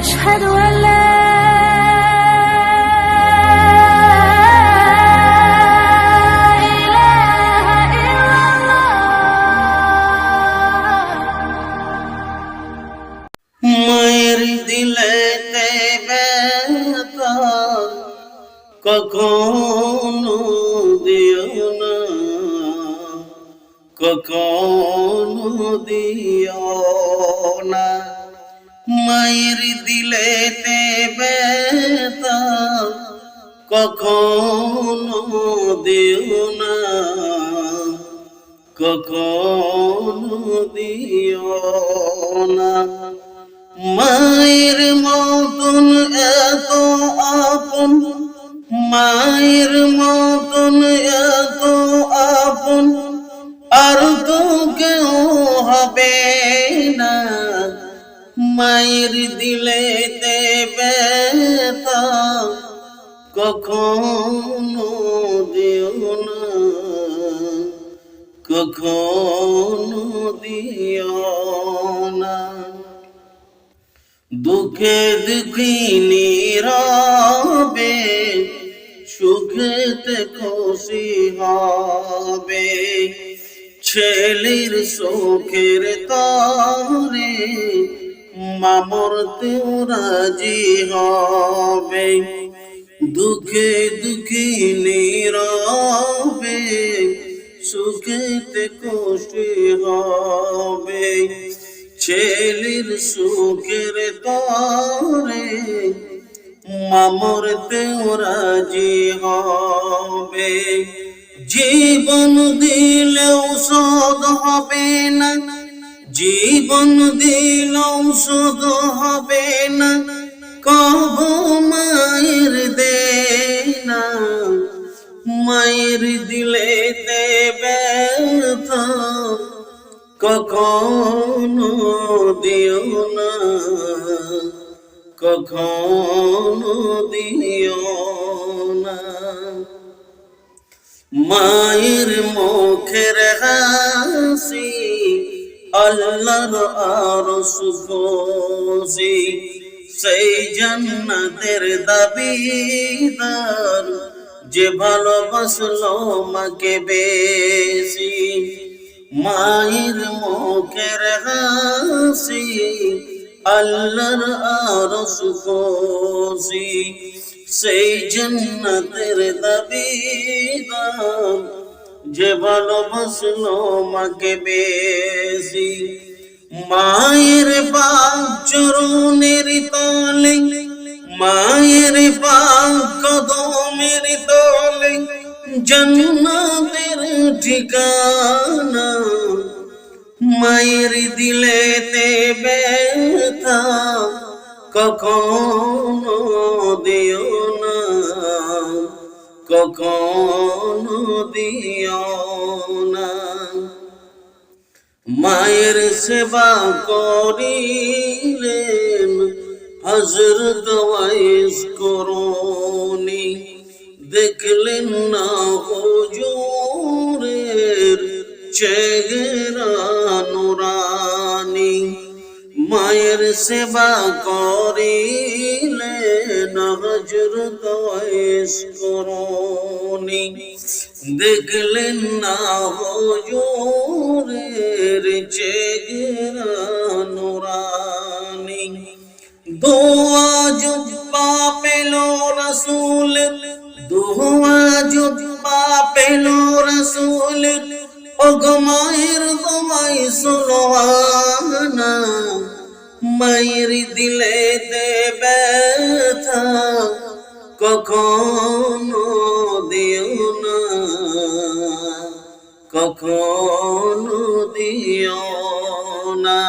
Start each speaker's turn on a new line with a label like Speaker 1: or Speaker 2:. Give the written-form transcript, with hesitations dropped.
Speaker 1: أشهد أن لا إله إلا الله
Speaker 2: মায়ের দিলেতে ব্যথা কখনো দিও না, কখনো দিও না। মায়ের দিলেতে ব্যথা কখনো দিও না, কখনো দিও না। মায়ের মতন এত আপন, মায়ের মতন এত আপন আর তো কেউ হবে না। মায়ের দিলেতে ব্যথা কখনো দিও না, কখনো দিও না। দুঃখে দুঃখী নীরবে সুখেতে খুশি হবে। ছেলের সুখের তরে মা মরতেও রাজি হবে। দুঃখে দুঃখী নীরবে সুখেতে খুশি হবে। ছেলের সুখের তরে মা মরতেও রাজি হবে। জীবন দিলেও শোধ হবে না, জীবন দিলেও শোধ হবে না কবু মায়ের দেনা। মায়ের দিলেতে ব্যথা কখনো দিও না, কখনো দিও না। মায়ের মুখের হাসি আল্লাহর আরশ খুশি। সেই জান্নাতের দাবিদার যে ভালোবাসলো মাকে বেশি। মায়ের মুখের হাসি আল্লাহর আরশ খুশি। সেই জান্নাতের দাবিদার যে ভালোবাসলো মাকে বেশি। মায়ের পাক চরণের তলে, মায়ের পাক কদমের তলে জান্নাতের ঠিকানা। মায়ের দিলেতে ব্যথা কখনো দিও না, কখনো দিও না। মায়ের সেবা করিলেন হযরত ওয়াইস করুনি। দেখলেন না হুজুরের চেহারা নুরানি। মায়ের সেবা করিলেন হযরত ওয়াইস করুনি। দেখলেন না হুজুরের চেহারা নুরানি। দোয়া জুব্বা পেল রাসূল, দোয়া জুব্বা পেল রাসূল। ওগো মায়ের দোয়ায় সুলহানা। মায়ের দিলেতে ব্যথা কখনো দিও না, কখনো দিও না।